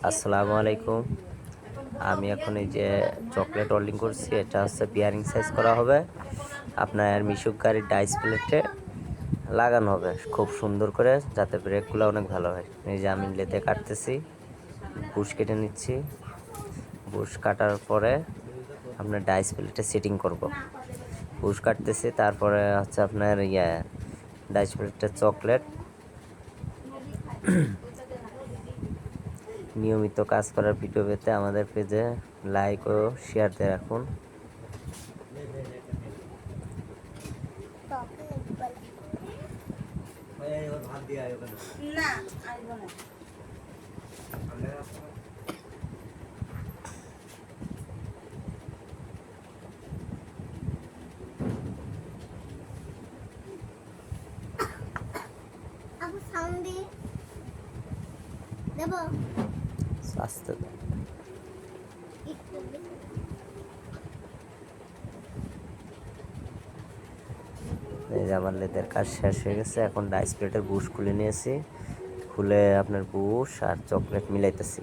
আসসালামু আলাইকুম। আমি এখন এই যে চকলেট ওয়েল্ডিং করছি, এটা হচ্ছে বিয়ারিং সাইজ করা হবে, আপনার মিশুক গাড়ির ডাইস প্লেটে লাগানো হবে খুব সুন্দর করে, যাতে ব্রেকগুলো অনেক ভালো হয়। এই যে আমি লেতে কাটতেছি, বুশ কেটে নিচ্ছি। বুশ কাটার পরে আপনার ডাইস প্লেটে সেটিং করব। বুশ কাটতেছি, তারপরে হচ্ছে আপনার ডাইস প্লেটে চকলেট। নিয়মিত কাজ করার ভিডিও পেতে আমাদের পেজে লাইক ও শেয়ার দিয়ে রাখুন। আস্তে এই যে আমার লেদের কাজ শেষ হয়ে গেছে। এখন ডাইস প্লেটের বুশ খুলে নিয়েছি, খুলে আপনার বুশ আর চকলেট মিলাইতেছি।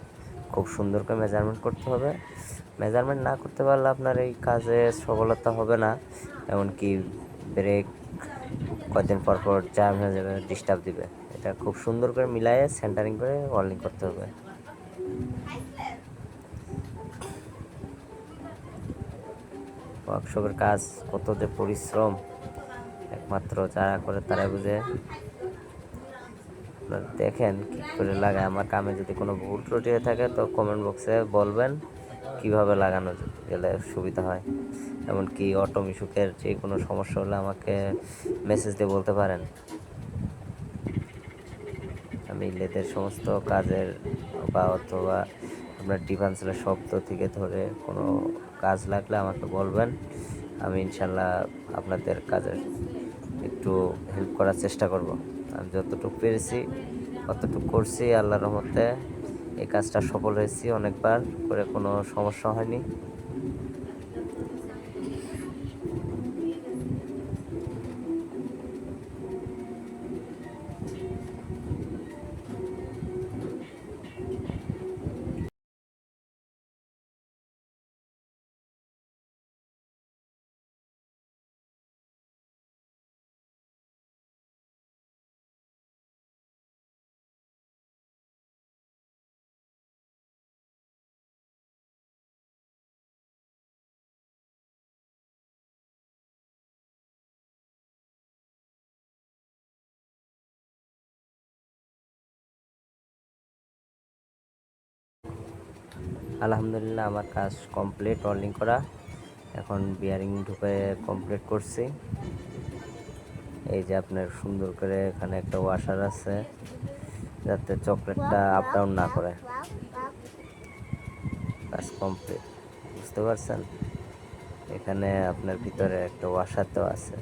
খুব সুন্দর করে মেজারমেন্ট করতে হবে। মেজারমেন্ট না করতে পারলে আপনার এই কাজে সফলতা হবে না। এমনকি ব্রেক কয়েকদিন পর পর জ্যাম হয়ে যাবে, ডিস্টার্ব দিবে। এটা খুব সুন্দর করে মিলায়ে সেন্টারিং করে ওয়েল্ডিং করতে হবে। ওয়ার্কশপের কাজ কত যে পরিশ্রম, একমাত্র যারা করে তারাই বুঝে। আপনারা দেখেন কী করে লাগায়। আমার কামে যদি কোনো ভুল ত্রুটি হয়ে থাকে তো কমেন্ট বক্সে বলবেন, কিভাবে লাগানো গেলে সুবিধা হয়। এমনকি অটো মিশুকের যে কোনো সমস্যা হলে আমাকে মেসেজ দিয়ে বলতে পারেন। আমি লেদের সমস্ত কাজের বা অথবা আপনার ডিফেন্সের শব্দ থেকে ধরে কোনো কাজ লাগলে আমাকে বলবেন। আমি ইনশাল্লাহ আপনাদের কাজের একটু হেল্প করার চেষ্টা করব। আমি যতটুকু পেরেছি অতটুকু করছি। আল্লাহর রহমতে এই কাজটা সফল হয়েছি অনেকবার করে, কোনো সমস্যা হয়নি। আলহামদুলিল্লাহ আমার কাজ কমপ্লিট, ওয়েল্ডিং করা। এখন বিয়ারিং ঢুকে কমপ্লিট করছি। এই যে আপনার সুন্দর করে এখানে একটা ওয়াশার আছে, যাতে চকলেটটা আপ ডাউন না করে। কাজ কমপ্লিট, বুঝতে পারছেন? এখানে আপনার ভিতরে একটা ওয়াশার দেওয়া আছে।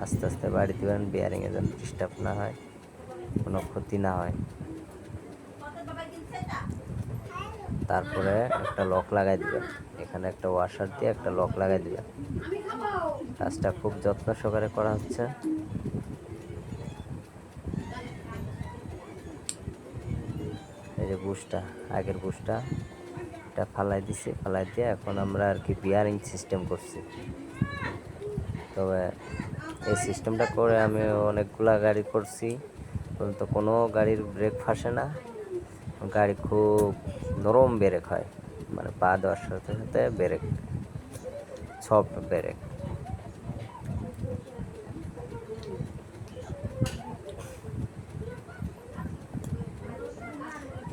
আস্তে আস্তে বাড়ি দিবেন, বিয়ারিংয়ে যেন ডিস্টার্ব না হয়, কোনো ক্ষতি না হয়। তারপরে একটা লক লাগাই দিবেন, এখানে একটা ওয়াশার দিয়ে একটা লক লাগাই দিবেন। কাজটা খুব যত্ন সহকারে করা হচ্ছে। এই যে বুশটা, আগের বুশটা এটা ফালাই দিছি, ফালাই দিয়ে এখন আমরা আর কি বিয়ারিং সিস্টেম করছি। তবে এই সিস্টেমটা করে আমি অনেকগুলা গাড়ি করছি, তো কোনো গাড়ির ব্রেক ফাঁসে না। গাড়ি খুব নরম ব্রেক হয়, মানে পা দেওয়ার সাথে সাথে ব্রেক, সফট ব্রেক।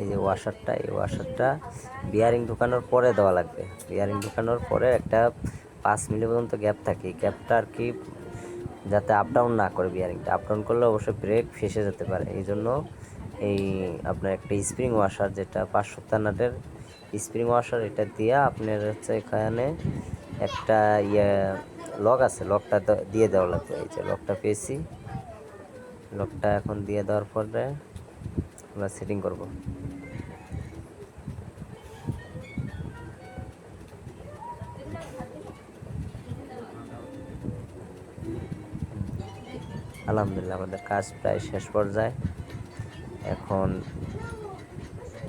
এই যে ওয়াশারটা, এই ওয়াশারটা বিয়ারিং ঢুকানোর পরে দেওয়া লাগবে। বিয়ারিং ঢুকানোর পরে একটা 5 মিলি পর্যন্ত গ্যাপ থাকে। এই গ্যাপটা আর কি যাতে আপ ডাউন না করে, বিয়ারিংটা আপ ডাউন করলে অবশ্যই ব্রেক ফেসে যেতে পারে। এই জন্য এই আপনার একটা স্প্রিং ওয়াশার, যেটা 570 নাটের স্প্রিং ওয়াশার, এটা দিয়ে আপনার হচ্ছে এখানে একটা লক আছে, লকটা দিয়ে দেওয়া লাগবে। এই যে লকটা পেয়েছি, লকটা এখন দিয়ে দেওয়ার পরে আমরা সেটিং করব। আলহামদুলিল্লাহ আমাদের কাজ প্রায় শেষ পর্যায়ে। এখন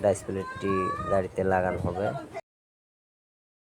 ডাইস প্লেটটি গাড়িতে লাগানো হবে।